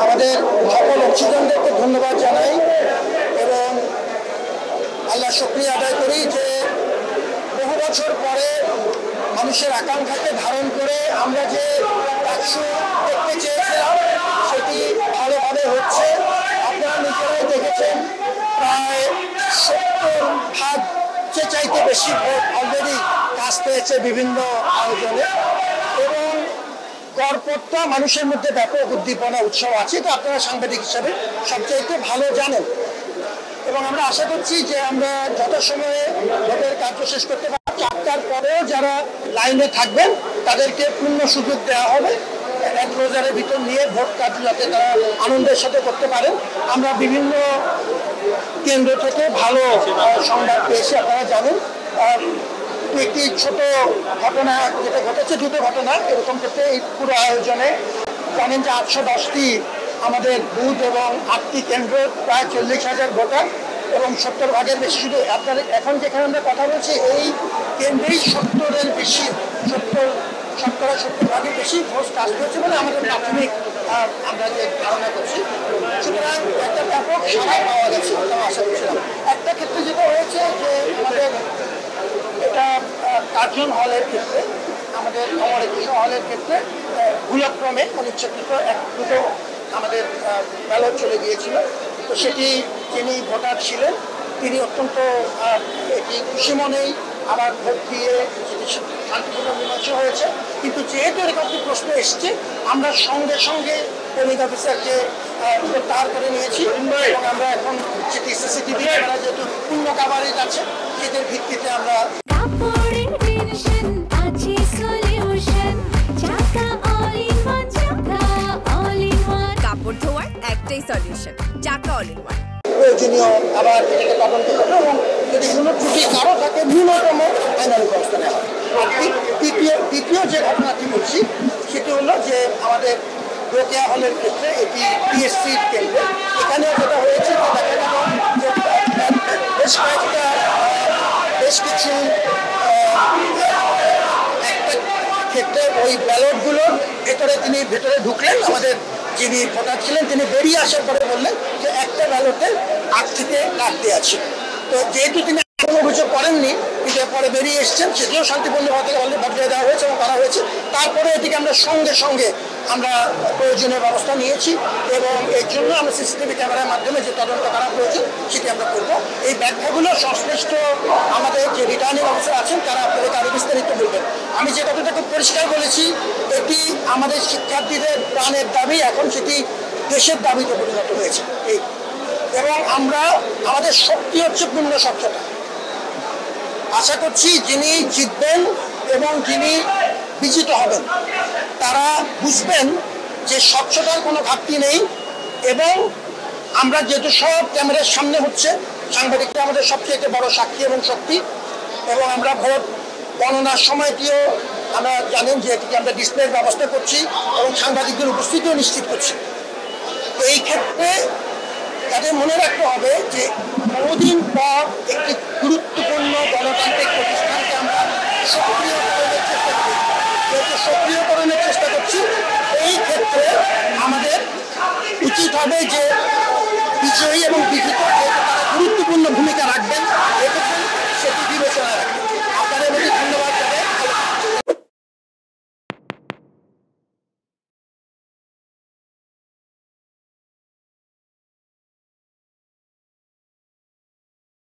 আমাদের সকল অংশীদারদেরকে ধন্যবাদ জানাই এবং আল্লাহ শুকরিয়া আদায় করি যে বহু বছর পরে মানুষের আকাঙ্ক্ষাকে ধারণ করে আমরা যে ডাকসু দেখতে চেয়েছিলাম সেটি ভালোভাবে হচ্ছে। আপনারা নিজেরাই দেখেছেন প্রায় 70% চাইতে বেশি ভোট অলরেডি কাজ পেয়েছে বিভিন্ন আয়োজনে এবং গড়পড়তা মানুষের মধ্যে ব্যাপক উদ্দীপনা উৎসব আছে। তো আপনারা সাংবাদিক হিসাবে সবচাইতে ভালো জানেন এবং আমরা আশা করছি যে আমরা যথাসময়ে ভোটের কার্য শেষ করতে পারব। 4টার পরেও যারা লাইনে থাকবেন তাদেরকে পূর্ণ সুযোগ দেওয়া হবে এনক্লোজারের ভিতর নিয়ে ভোট কার্য যাতে তারা আনন্দের সাথে করতে পারেন। আমরা বিভিন্ন কেন্দ্র থেকে ভালো সংবাদ পেয়েছি, আপনারা জানেন। একটি ছোট ঘটনা যেটা ঘটেছে, দুটো ঘটনা এরকম ক্ষেত্রে এই পুরো আয়োজনে জানেন যে 810টি আমাদের বুথ এবং 8টি কেন্দ্র, প্রায় 40,000 ভোটার এবং 70 বেশি। শুধু আপনার এখন যেখানে আমরা কথা বলছি এই কেন্দ্রেই 70-এর বেশি, 70 বেশি ভোট কাজ হয়েছে বলে আমাদের প্রাথমিক আমরা যে ধারণা করছি। সুতরাং একটা ব্যাপক সাড়া পাওয়া গেছে আশা করছিলাম। একটা ক্ষেত্রে যেটা হয়েছে যে আমাদের এটা কার্জন হলের ক্ষেত্রে, আমাদের অমর একুশে হলের ক্ষেত্রে ভুলক্রমে অনিচ্ছাকৃত দুটো আমাদের ব্যালট চলে গিয়েছিল। তো সেটি যিনি ভোটার ছিলেন তিনি অত্যন্ত এটি খুশি মনেই আবার ভোট দিয়ে সেটি শান্তিপূর্ণ মীমাংসা হয়েছে। কিন্তু যেহেতু এরকম একটি প্রশ্ন এসছে আমরা সঙ্গে সঙ্গে পোলিং অফিসারকে প্রত্যাহার করে নিয়েছি এবং আমরা এখন সেটি সিসিটিভি ক্যামেরা যেহেতু পূর্ণ কাভারেজ আছে সেটির ভিত্তিতে আমরা প্রয়োজনীয় আবার এটাকে তদন্ত করবে এবং যদি কোনো ত্রুটি কারো থাকে ন্যূনতম আইনানুগ ব্যবস্থা নেওয়া হয়। আর দ্বিতীয় যে ঘটনাটি বলছি সেটি হলো যে আমাদের রোকেয়া হলের ক্ষেত্রে এটি পিএসসির কেন্দ্রে, এখানেও যেটা হয়েছে দেখা গেল যে বেশ কিছু একটা ক্ষেত্রে ওই ব্যালটগুলোর ভেতরে ঢুকলেন। আমাদের যিনি ভোটার ছিলেন তিনি বেরিয়ে আসার পরে বললেন যে একটা ব্যালটে 8 থেকে কাটতে আছে। তো যেহেতু তিনি কোনো অভিযোগ করেননি কিন্তু পরে বেরিয়ে এসছেন, সেটিও শান্তিপূর্ণভাবে বদলে দেওয়া হয়েছে এবং করা হয়েছে। তারপরে এটিকে আমরা সঙ্গে সঙ্গে আমরা প্রয়োজনীয় ব্যবস্থা নিয়েছি এবং এর জন্য আমরা সিসিটিভি ক্যামেরার মাধ্যমে যে তদন্ত করা প্রয়োজন সেটি আমরা করব। এই ব্যাখ্যাগুলো সংশ্লিষ্ট আমাদের যে রিটার্নিং অফিসার আছেন তারা আপনাদেরকে আরও বিস্তারিত বলবেন। আমি যে কথাটা খুব পরিষ্কার বলেছি, এটি আমাদের শিক্ষার্থীদের প্রাণের দাবি, এখন সেটি দেশের দাবিতে পরিণত হয়েছে। এবং আমরা আমাদের শক্তি হচ্ছে পূর্ণ স্বচ্ছতা। আশা করছি যিনি জিতবেন এবং যিনি বিজিত হবেন তারা বুঝবেন যে স্বচ্ছতার কোনো ঘাটতি নেই এবং আমরা যেহেতু সব ক্যামেরার সামনে হচ্ছে, সাংবাদিকরা আমাদের সবচেয়ে বড় সাক্ষী এবং শক্তি এবং আমরা ভোট গণনার সময়টিও আমরা জানেন যে এটিকে আমরা ডিসপ্লের ব্যবস্থা করছি এবং সাংবাদিকদের উপস্থিতিও নিশ্চিত করছি। তো এই ক্ষেত্রে তাদের মনে রাখতে হবে যে বহুদিন পর একটি গুরুত্বপূর্ণ গণতান্ত্রিক প্রতিষ্ঠানকে আমরা সক্রিয়করণের চেষ্টা করছি। এই ক্ষেত্রে আমাদের উচিত হবে যে বিজয়ী এবং বিজিত তারা গুরুত্বপূর্ণ ভূমিকা রাখবেন। এক্ষেত্রে